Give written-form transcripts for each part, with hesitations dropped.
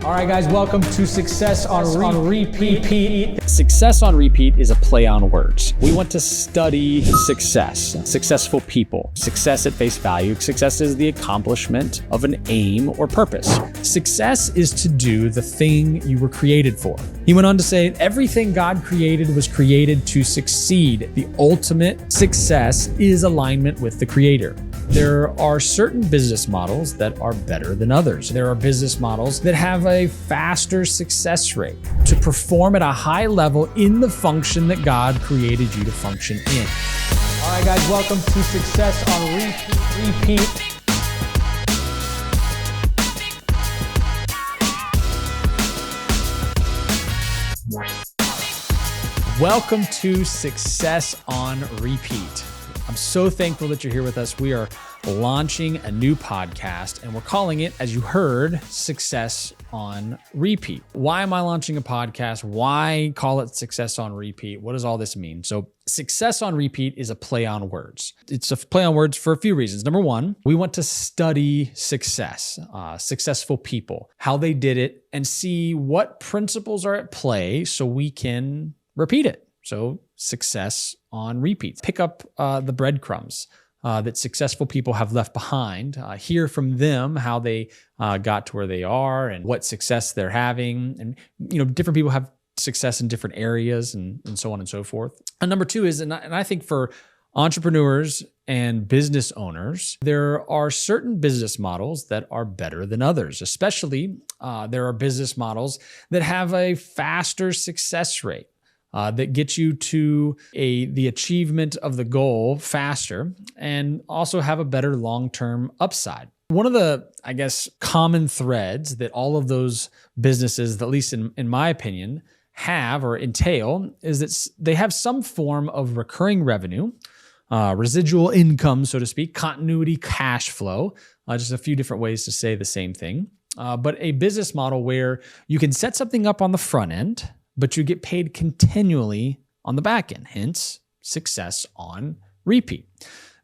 All right, guys, welcome to Success on Repeat. Success on Repeat is a play on words. We want to study success, successful people. Success at face value. Success is the accomplishment of an aim or purpose. Success is to do the thing you were created for. He went on to say, everything God created was created to succeed. The ultimate success is alignment with the Creator. There are certain business models that are better than others. There are business models that have a faster success rate to perform at a high level in the function that God created you to function in. All right, guys, welcome to Success on Repeat. Welcome to Success on Repeat. I'm so thankful that you're here with us. We are launching a new podcast and we're calling it, as you heard, Success on Repeat. Why am I launching a podcast? Why call it Success on Repeat? What does all this mean? So Success on Repeat is a play on words. It's a play on words for a few reasons. Number one, we want to study success, successful people, how they did it, and see what principles are at play so we can repeat it. So success on repeat. Pick up the breadcrumbs that successful people have left behind. Hear from them how they got to where they are and what success they're having. And different people have success in different areas and so on and so forth. And number two is, and I think for entrepreneurs and business owners, there are certain business models that are better than others. Especially, there are business models that have a faster success rate. That gets you to the achievement of the goal faster and also have a better long-term upside. One of the, common threads that all of those businesses, at least in my opinion, have or entail is that they have some form of recurring revenue, residual income, so to speak, continuity cash flow, just a few different ways to say the same thing, but a business model where you can set something up on the front end, but you get paid continually on the back end, hence success on repeat.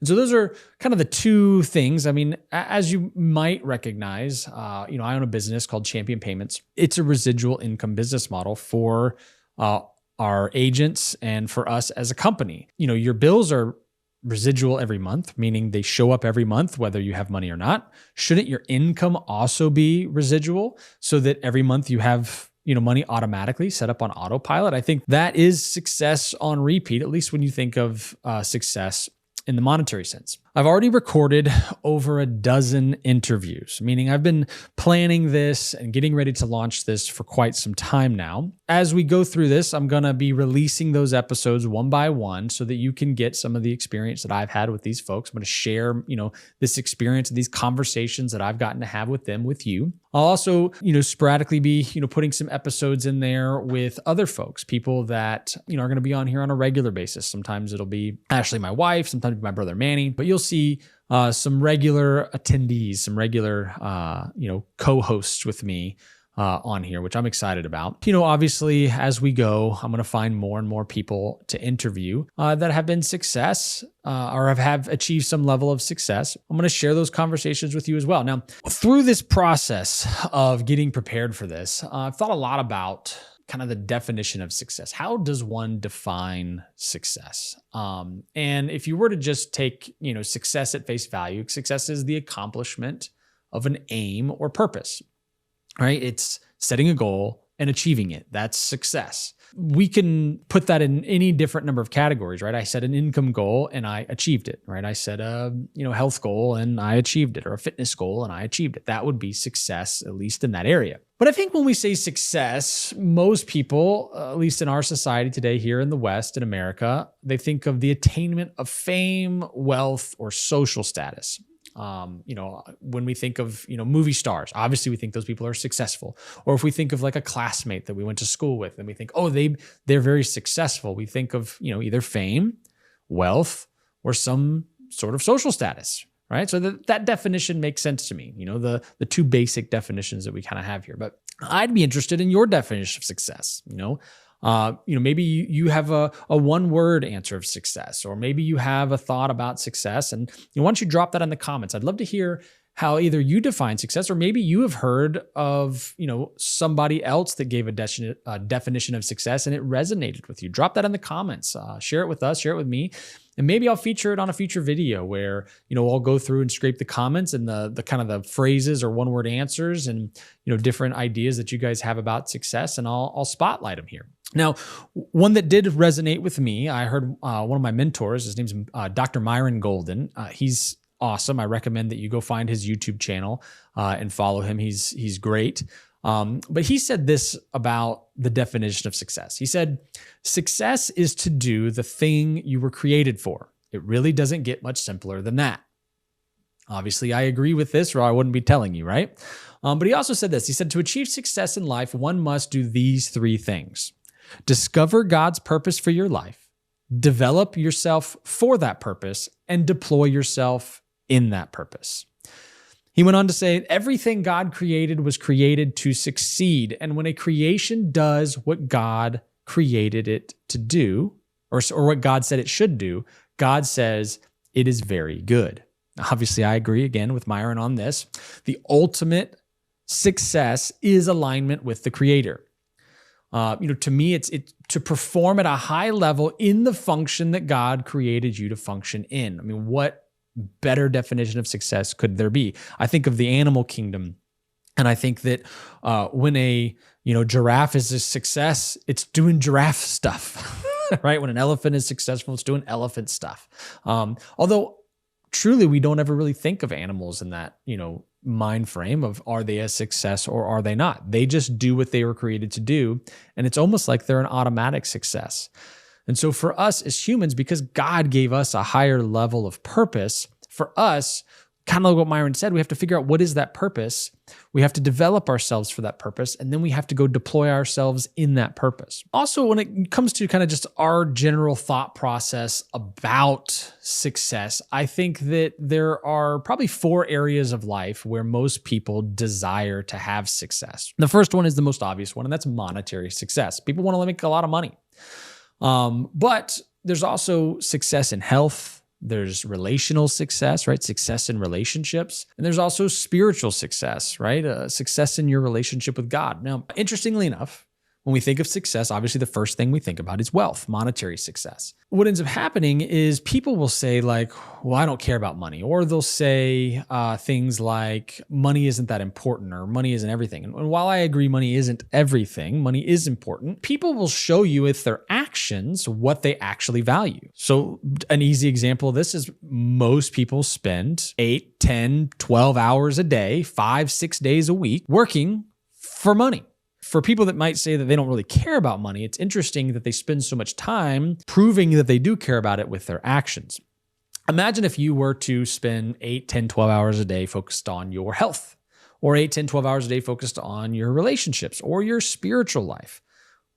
And so those are kind of the two things. I mean, as you might recognize, I own a business called Champion Payments. It's a residual income business model for our agents and for us as a company. Your bills are residual every month, meaning they show up every month, whether you have money or not. Shouldn't your income also be residual so that every month you have money automatically set up on autopilot? I think that is success on repeat, at least when you think of success in the monetary sense. I've already recorded over a dozen interviews, meaning I've been planning this and getting ready to launch this for quite some time now. As we go through this, I'm going to be releasing those episodes one by one so that you can get some of the experience that I've had with these folks. I'm going to share, this experience and these conversations that I've gotten to have with them with you. I'll also, sporadically be, putting some episodes in there with other folks, people that, are going to be on here on a regular basis. Sometimes it'll be Ashley, my wife, sometimes my brother Manny, but you'll see some regular attendees, some regular, co-hosts with me on here, which I'm excited about. Obviously, as we go, I'm going to find more and more people to interview that have been success or have achieved some level of success. I'm going to share those conversations with you as well. Now, through this process of getting prepared for this, I've thought a lot about kind of the definition of success. How does one define success? And if you were to just take, success at face value, success is the accomplishment of an aim or purpose, right? It's setting a goal and achieving it. That's success. We can put that in any different number of categories, right? I set an income goal and I achieved it, right? I set a, health goal and I achieved it, or a fitness goal and I achieved it. That would be success, at least in that area. But I think when we say success, most people, at least in our society today here in the West, in America, they think of the attainment of fame, wealth, or social status. When we think of, movie stars, obviously we think those people are successful. Or if we think of like a classmate that we went to school with and we think, oh, they're very successful. We think of, either fame, wealth, or some sort of social status, right? So that definition makes sense to me, the two basic definitions that we kind of have here. But I'd be interested in your definition of success, maybe you have a one-word answer of success, or maybe you have a thought about success. And why don't you drop that in the comments? I'd love to hear how either you define success, or maybe you have heard of, somebody else that gave a definition of success and it resonated with you. Drop that in the comments. Share it with us, share it with me. And maybe I'll feature it on a future video where, I'll go through and scrape the comments and the kind of the phrases or one-word answers and, different ideas that you guys have about success, and I'll spotlight them here. Now, one that did resonate with me, I heard one of my mentors, his name's Dr. Myron Golden. He's awesome. I recommend that you go find his YouTube channel and follow him. He's great. But he said this about the definition of success. He said, success is to do the thing you were created for. It really doesn't get much simpler than that. Obviously, I agree with this, or I wouldn't be telling you, right? But he also said this. He said, to achieve success in life, one must do these three things. Discover God's purpose for your life, develop yourself for that purpose, and deploy yourself in that purpose. He went on to say, everything God created was created to succeed. And when a creation does what God created it to do, or what God said it should do, God says it is very good. Obviously, I agree again with Myron on this. The ultimate success is alignment with the Creator. To me, it's to perform at a high level in the function that God created you to function in. I mean, what better definition of success could there be? I think of the animal kingdom, and I think that when a giraffe is a success, it's doing giraffe stuff, right? When an elephant is successful, it's doing elephant stuff. Although truly, we don't ever really think of animals in that mind frame of, are they a success or are they not? They just do what they were created to do, and it's almost like they're an automatic success. And so for us as humans, because God gave us a higher level of purpose, for us, kind of like what Myron said, we have to figure out what is that purpose. We have to develop ourselves for that purpose, and then we have to go deploy ourselves in that purpose. Also, when it comes to kind of just our general thought process about success, I think that there are probably 4 areas of life where most people desire to have success. The first one is the most obvious one, and that's monetary success. People want to make a lot of money. But there's also success in health. There's relational success, right? Success in relationships. And there's also spiritual success, right? Success in your relationship with God. Now, interestingly enough, when we think of success, obviously the first thing we think about is wealth, monetary success. What ends up happening is people will say like, well, I don't care about money. Or they'll say things like money isn't that important, or money isn't everything. And while I agree money isn't everything, money is important, people will show you with their actions what they actually value. So an easy example of this is most people spend 8, 10, 12 hours a day, 5, 6 days a week working for money. For people that might say that they don't really care about money, it's interesting that they spend so much time proving that they do care about it with their actions. Imagine if you were to spend 8, 10, 12 hours a day focused on your health, or 8, 10, 12 hours a day focused on your relationships or your spiritual life.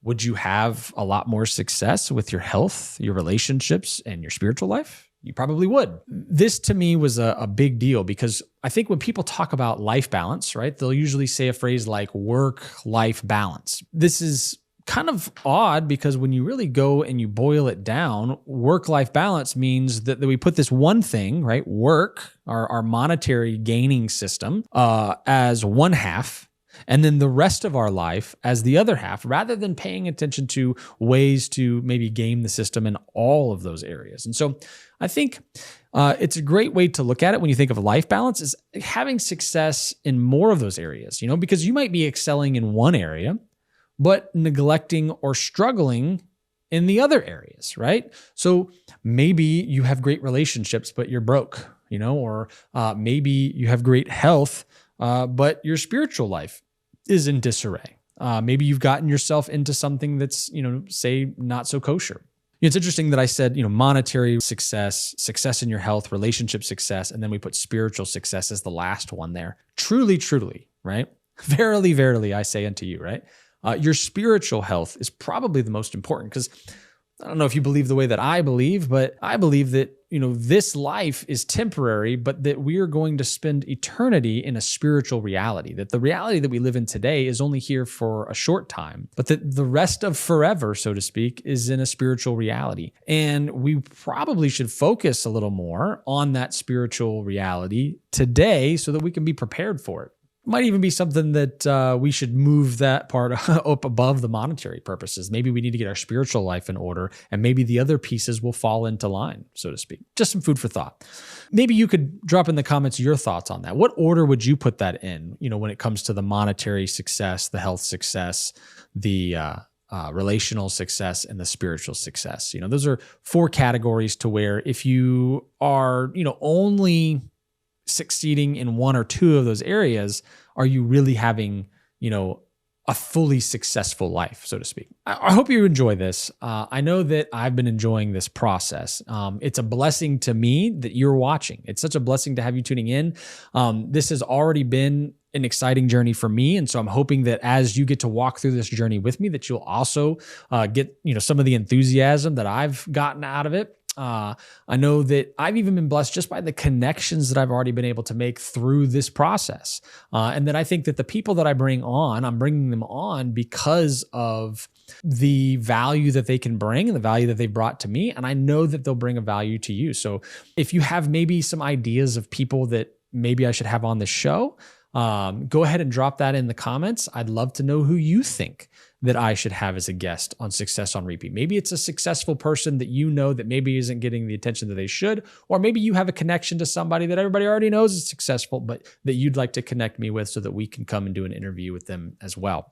Would you have a lot more success with your health, your relationships, and your spiritual life? You probably would. This to me was a big deal, because I think when people talk about life balance, right, they'll usually say a phrase like work-life balance. This is kind of odd, because when you really go and you boil it down, work-life balance means that we put this one thing, right, work, our monetary gaining system, as one half, and then the rest of our life as the other half, rather than paying attention to ways to maybe game the system in all of those areas. And so I think it's a great way to look at it when you think of life balance, is having success in more of those areas, because you might be excelling in one area, but neglecting or struggling in the other areas, right? So maybe you have great relationships, but you're broke, or maybe you have great health, but your spiritual life is in disarray. Maybe you've gotten yourself into something that's, say, not so kosher. It's interesting that I said, monetary success, success in your health, relationship success, and then we put spiritual success as the last one there. Truly, truly, right? Verily, verily, I say unto you, right? Your spiritual health is probably the most important, because I don't know if you believe the way that I believe, but I believe that, this life is temporary, but that we are going to spend eternity in a spiritual reality, that the reality that we live in today is only here for a short time, but that the rest of forever, so to speak, is in a spiritual reality. And we probably should focus a little more on that spiritual reality today so that we can be prepared for it. Might even be something that we should move that part up above the monetary purposes. Maybe we need to get our spiritual life in order, and maybe the other pieces will fall into line, so to speak. Just some food for thought. Maybe you could drop in the comments your thoughts on that. What order would you put that in, when it comes to the monetary success, the health success, the relational success, and the spiritual success? Those are 4 categories to where if you are, only succeeding in 1 or 2 of those areas, are you really having, a fully successful life, so to speak? I hope you enjoy this. I know that I've been enjoying this process. It's a blessing to me that you're watching. It's such a blessing to have you tuning in. This has already been an exciting journey for me. And so I'm hoping that as you get to walk through this journey with me, that you'll also get, some of the enthusiasm that I've gotten out of it. I know that I've even been blessed just by the connections that I've already been able to make through this process. And then I think that the people that I bring on, I'm bringing them on because of the value that they can bring and the value that they've brought to me. And I know that they'll bring a value to you. So if you have maybe some ideas of people that maybe I should have on the show, go ahead and drop that in the comments. I'd love to know who you think that I should have as a guest on Success on Repeat. Maybe it's a successful person that that maybe isn't getting the attention that they should, or maybe you have a connection to somebody that everybody already knows is successful, but that you'd like to connect me with so that we can come and do an interview with them as well.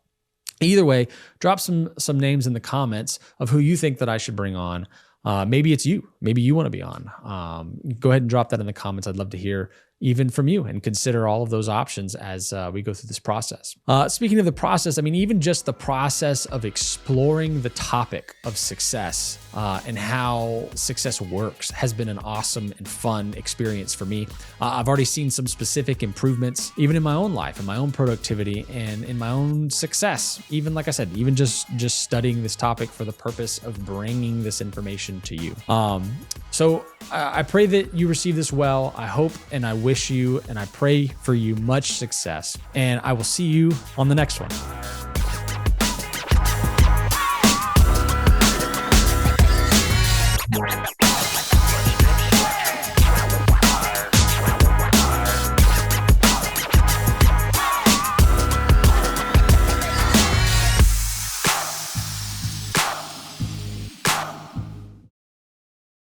Either way, drop some names in the comments of who you think that I should bring on. Maybe it's you. Maybe you want to be on. Go ahead and drop that in the comments. I'd love to hear even from you and consider all of those options as we go through this process. Speaking of the process, even just the process of exploring the topic of success and how success works has been an awesome and fun experience for me. I've already seen some specific improvements, even in my own life, in my own productivity, and in my own success. Even like I said, even just studying this topic for the purpose of bringing this information to you. So I pray that you receive this well. I hope and I wish you and I pray for you much success. And I will see you on the next one.